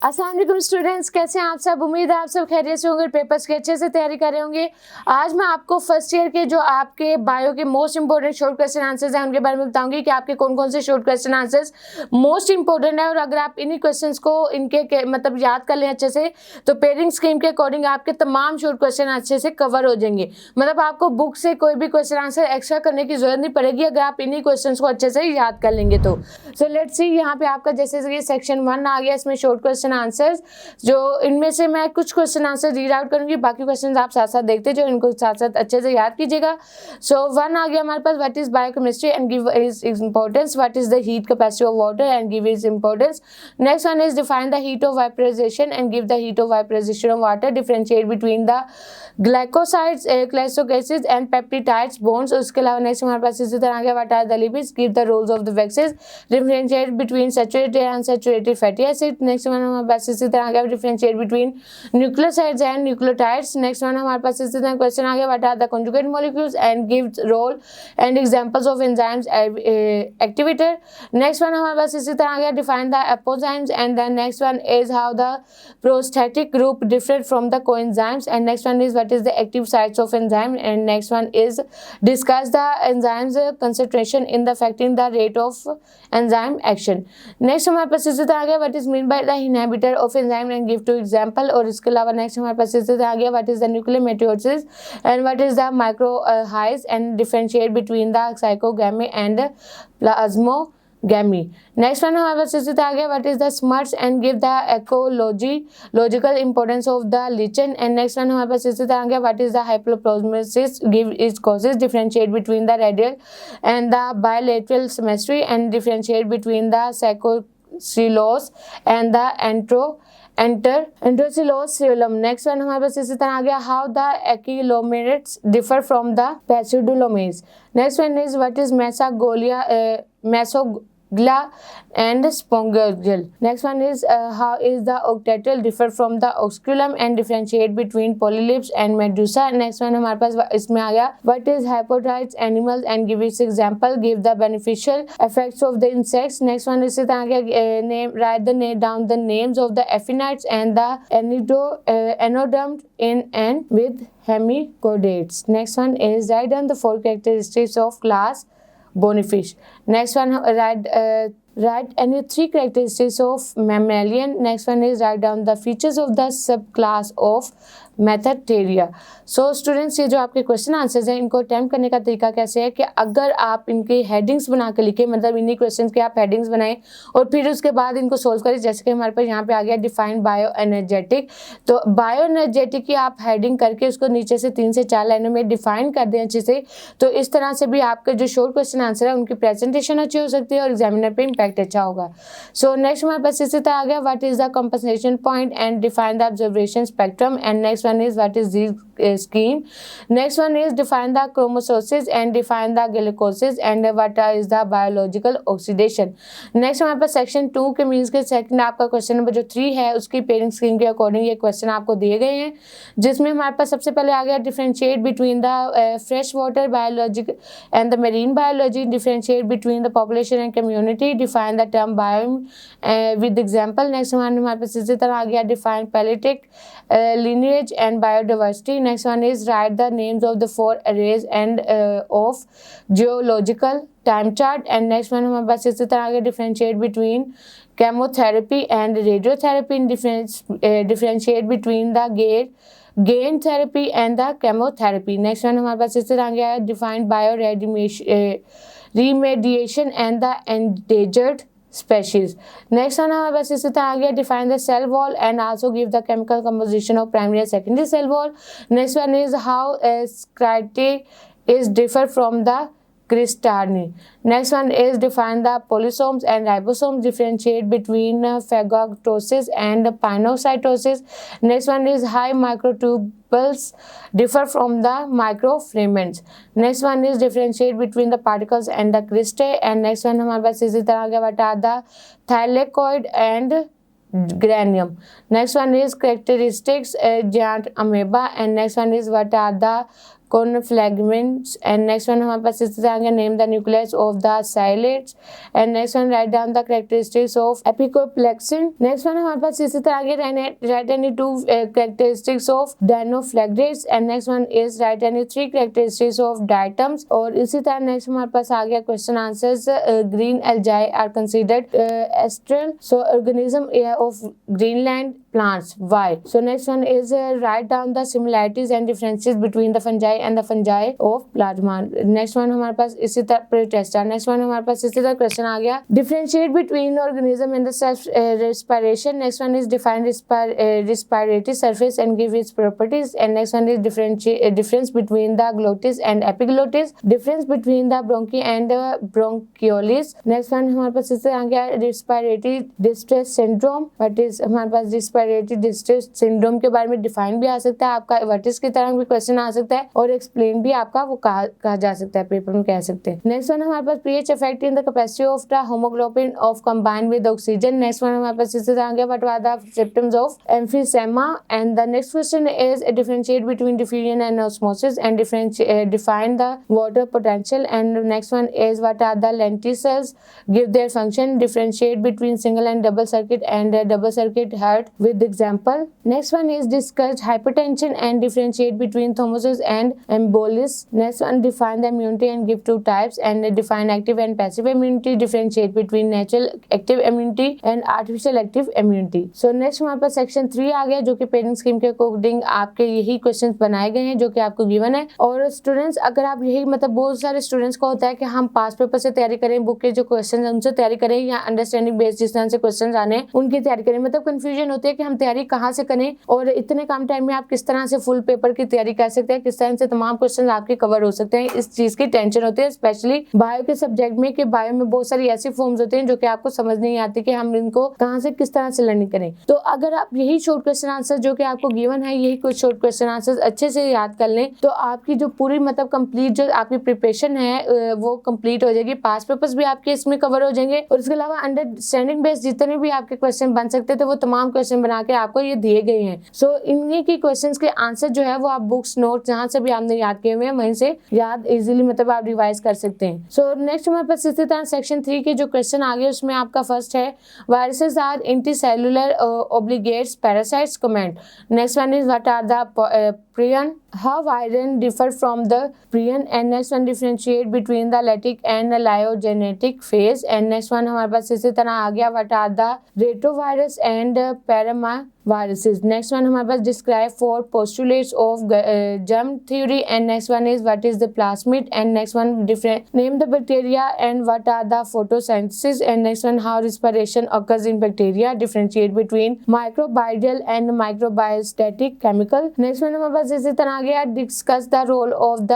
अस्सलाम वालेकुम स्टूडेंट्स, कैसे हैं आप सब। उम्मीद है आप सब खैरियत से होंगे, पेपर्स की अच्छे से तैयारी कर रहे होंगे। आज मैं आपको फर्स्ट ईयर के जो आपके बायो के most important short question answers हैं उनके बारे में बताऊंगी कि आपके कौन कौन से short question answers most important है। और अगर आप इन्हीं क्वेश्चंस को इनके मतलब याद कर लें अच्छे से तो पेयरिंग स्कीम के अकॉर्डिंग आपके तमाम शॉर्ट क्वेश्चन अच्छे से कवर हो जाएंगे। मतलब आपको बुक से कोई भी क्वेश्चन आंसर एक्स्ट्रा करने की जरूरत नहीं पड़ेगी अगर आप इन्हीं क्वेश्चन को अच्छे से याद कर लेंगे तो। सो लेट्स सी, यहाँ पे आपका जैसे ये सेक्शन 1 आ गया, इसमें शॉर्ट क्वेश्चन आंसर्स, जो इनमें से मैं कुछ क्वेश्चन आंसर रीड आउट करूंगी, बाकी क्वेश्चन आप साथ साथ देखते जो इनको साथ साथ अच्छे से याद कीजिएगा। सो 1 आ गया हमारे पास, what is biochemistry and give is importance, what is the heat capacity of water and give is importance. Next one is define the heat of vaporization and give the heat of vaporization of water, differentiate between the glycosides, क्लेसोकेसिस and peptides bonds. उसके अलावा next हमारे पास इसी तरह आ गया, what are the lipids, give the roles of the waxes, differentiate between saturated and unsaturated fatty acid. Next one हमारे पास इसी तरह आ गया, differentiate between nucleosides and nucleotides. Next one हमारे पास इसी तरह क्वेश्चन आ गया, what are the conjugate molecules and give role and examples of enzymes activator. Next one हमारे पास इसी तरह आ गया, define the apoenzymes and the next one is how the prosthetic group different from the coenzymes and next one is is the active sites of enzyme and next one is discuss the enzymes concentration in the affecting the rate of enzyme action. Next हमारे पास इसी तरह आ गया, what is mean by the inhibitor of enzyme and give two example। और इसके अलावा next हमारे पास इसी तरह आ गया, what is the nuclear mitosis and what is the microhyes and differentiate between the cyclogamy and plasmogamy। Next one हमारे पास इसी तरह आ गया, what is the smuts and give the logical importance of the lichen and next one हमारे पास इसी तरह आ गया, what is the hypoplasmosis, give its causes, differentiate between the radial and the bilateral symmetry and differentiate between the schizocoelous and the enterocoelom. Next one हमारे पास इसी तरह आ गया, how the acoelomates differ from the पेसिडोलोमेज। Next one is what is mesoglea and spongial। Next one is how is the octatal differ from the osculum and differentiate between polyps and medusa। Next one हमारे पास इसमें आ गया, what is haplotypes animals and give its example, give the beneficial effects of the insects। Next one इसी तरह आ गया, name write the name down the names of the aphanites and the enoderms in and with hemichordates। Next one is write down the 4 characteristics of class Bonifish। Next one write any 3 characteristics of mammalian। Next one is write down the features of the subclass of Metatheria. So students, ये जो आपके question answers हैं इनको attempt करने का तरीका कैसे है कि अगर आप इनकी हेडिंग्स बना के लिखें, मतलब इन्हीं क्वेश्चंस के आप हेडिंग्स बनाएं और फिर उसके बाद इनको सोल्व करें। जैसे कि हमारे पास यहाँ पे आ गया डिफाइन बायो एनर्जेटिक, तो बायो एनर्जेटिक की आप हेडिंग करके उसको नीचे से 3 से 4 लाइनों में डिफाइन कर दें अच्छे से, तो इस तरह से भी आपके जो शॉर्ट क्वेश्चन आंसर है उनकी प्रेजेंटेशन अच्छी हो सकती है और एग्जामिनर पे इम्पैक्ट अच्छा होगा। सो नेक्स्ट हमारे पास इसी तरह आ गया, what is the compensation point and define the observation spectrum and next one is what is the scheme। Next one is define the chromatosis and define the glycosis and what is the biological oxidation। Next हमारे पास section 2 के means के second आपका question number जो 3 है उसकी pairing scheme के according ये question आपको दिए गए हैं, जिसमें हमारे पास सबसे पहले आ गया differentiate between the fresh water biology and the marine biology, differentiate between the population and community, define the term biome with example. Next हमारे पास इसी तरह आ गया, define पैलेटिक lineage and biodiversity। Next one is write the names of the 4 arrays and of geological time chart and next one हमारे पास इसी तरह आगे differentiate between chemotherapy and radiotherapy, differentiate between the gain therapy and the chemotherapy। Next one हमारे पास इसी तरह आगे define bioremediation and the endangered species। Next one हमारे पास इसी तरह आ गया, define the cell wall and also give the chemical composition of primary and secondary cell wall। Next one is how sclerotic is differ from the crystalline। Next one is define the polysomes and ribosomes, differentiate between phagocytosis and pinocytosis। Next one is how microtubules differ from the microfilaments। Next one is differentiate between the particles and the cristae and next one हमारे पास इसी तरह आ गया, what are the thylakoid and granium। Next one is characteristics giant amoeba and next one is what are the confragments, and next one हमारे पास इसी तरह आ गया name the nucleus of the cylids, and next one write down the characteristics of apicoplexin. next one हमारे पास इसी तरह आ गया write any two characteristics of dinoflagellates, and next one is write any three characteristics of diatoms. और इसी तरह next हमारे पास आ गया question answers. green algae are considered astral so organism of Greenland plants. Why? So next one is write down the similarities and differences between the fungi and the fungi of plasma. next one हमारे पास इसी तरह pretesta. next one हमारे पास इसी तरह question आ गया differentiate between organism and the self respiration. next one is define respiratory surface and give its properties, and next one is difference between the glottis and epiglottis, difference between the bronchi and bronchioles. next one हमारे पास इसी तरह आ गया respiratory distress syndrome. what is हमारे पास respiratory distress syndrome के बारे में डिफाइन भी आ सकता है आपका, what is की तरह भी क्वेश्चन आ सकता है, और एक्सप्लेन भी आपका वो कहा जा सकता है, पेपर में कह सकते हैं. नेक्स्ट वन हमारे पास pH effect in the capacity of the hemoglobin of combined with oxygen. Next one हमारे पास इसी तरह आ गया what are the symptoms of emphysema, and the next question is differentiate between diffusion and osmosis and define the water potential, and next one is what are the lenticels, give their function, differentiate between single and double circuit and double circuit heart with example. next one is discuss hypertension and differentiate between thrombosis and embolism. next one define the immunity and give two types, and define active and passive immunity, differentiate between natural active immunity and artificial active immunity. so next हमारे पास section 3 आ गया जो कि parent scheme के according आपके यही questions बनाए गए हैं जो कि आपको गिवन है. और स्टूडेंट्स अगर आप यही मतलब बहुत सारे स्टूडेंट्स को होता है कि हम पास पेपर से तैयारी करें, बुक के जो क्वेश्चन है उनसे तैयारी करें, या अंडरस्टैंडिंग बेस्ड जिस तरह से क्वेश्चन आने उनकी तैयारी करें. मतलब कंफ्यूजन होती है कि हम तैयारी कहाँ से करें और इतने कम टाइम में आप किस तरह से फुल पेपर की तैयारी कर सकते हैं, किस तरह से तमाम क्वेश्चन आपके कवर हो सकते हैं. इस चीज की टेंशन होती है स्पेशली बायो के सब्जेक्ट में कि बायो में बहुत सारी ऐसी फॉर्म्स होते हैं जो कि आपको समझ नहीं आती कि हम इनको कहाँ से किस तरह से लर्निंग करें. तो अगर आप यही शॉर्ट क्वेश्चन आंसर जो कि आपको गिवन है यही कुछ शॉर्ट क्वेश्चन आंसर अच्छे से याद कर लें तो आपकी जो पूरी मतलब कंप्लीट जो आपकी प्रिपरेशन है वो कंप्लीट हो जाएगी. पास पेपर्स भी आपके इसमें कवर हो जाएंगे, और इसके अलावा अंडरस्टैंडिंग बेस्ड जितने भी आपके क्वेश्चन बन सकते थे वो तमाम क्वेश्चन बना के आपको ये दिए गए हैं. सो इन्हीं की क्वेश्चंस के आंसर जो है वो आप बुक्स नोट जहां से भी आपने याद किए हुए हैं वहीं से याद इजीली मतलब आप रिवाइज कर सकते हैं. सो नेक्स्ट हमारे पास इसी तरह सेक्शन 3 के जो क्वेश्चन आ गए उसमें आपका फर्स्ट है viruses are intracellular obligates parasites comment. Next one is what are the prion, how iron differ from the prion, and next one differentiate between the lactic and the lyogenetic phase, and next one हमारे पास इसी तरह आ गया what are the retrovirus and paramaviruses. next one हमारे पास describe four postulates of germ theory, and next one is what is the plasmid, and next one different name the bacteria and what are the photosynthesis, and next one how respiration occurs in bacteria, differentiate between microbial and microbiostatic chemical. next one हमारे पास इसी तरह आ गया discuss the role of the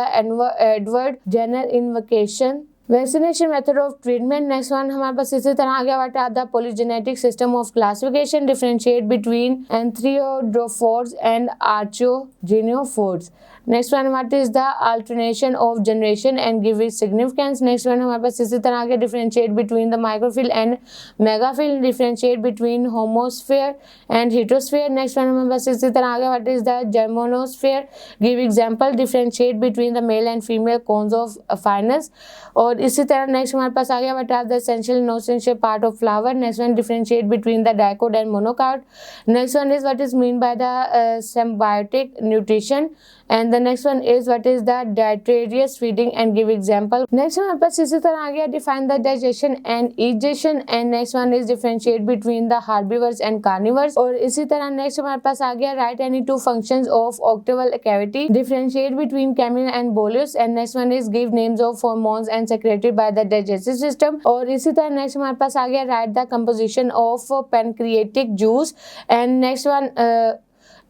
Edward Jenner invocation vaccination method of treatment. Next one हमारे पास इसी तरह आ गया what are the polygenetic system of classification, differentiate between एंथ्रियोड्रोफोर्स एंड आर्चियोजेनियोफोर्स. Next one what is the alternation of generation and give it significance. Next one हमारे पास इसी तरह आ गया differentiate between the microphyll and megaphyll, differentiate between homosphere and heterosphere. Next one हमारे पास इसी तरह आ गया what is the gymnosperm, give example, differentiate between the male and female cones of pinus. और इसी तरह नेक्स्ट हमारे पास आ गया what are the essential no essential part of flower. Next one differentiate between the dicot and monocot. Next one is what is mean by the symbiotic nutrition, and the next one is what is the dietarious feeding and give example. next हमारे पास इसी तरह आ गया define the digestion and egestion, and next one is differentiate between the herbivores and carnivores. और इसी तरह next हमारे पास आ गया write any two functions of octaval cavity, differentiate between camin and bolus, and next one is give names of hormones and secreted by the digestive system. और इसी तरह next हमारे पास आ गया write the composition of pancreatic juice, and next one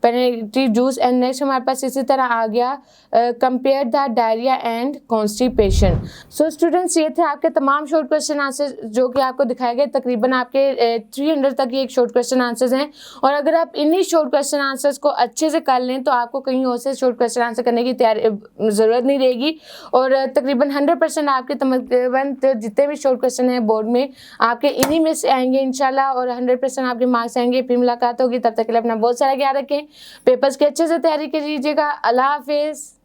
pancreatic juice, and next हमारे पास इसी तरह आ गया compare the diarrhea and constipation. So students ये थे आपके तमाम शॉर्ट क्वेश्चन आंसर जो कि आपको दिखाए गए. तकरीबन आपके 300 तक ये एक शॉर्ट क्वेश्चन आंसर्स हैं, और अगर आप इन्हीं शॉर्ट क्वेश्चन आंसर्स को अच्छे से कर लें तो आपको कहीं और से शॉर्ट क्वेश्चन आंसर करने की ज़रूरत नहीं रहेगी. और तकरीबन 100% आपके तकरीबन जितने भी शॉर्ट क्वेश्चन हैं बोर्ड में आपके इन्हीं में से आएंगे इंशाल्लाह, और 100% आपके मार्क्स आएंगे. फिर मुलाकात होगी, तब तक के लिए अपना बहुत सारा ख्याल रखें, पेपर्स की अच्छे से तैयारी कीजिएगा. अल्लाह हाफिज़.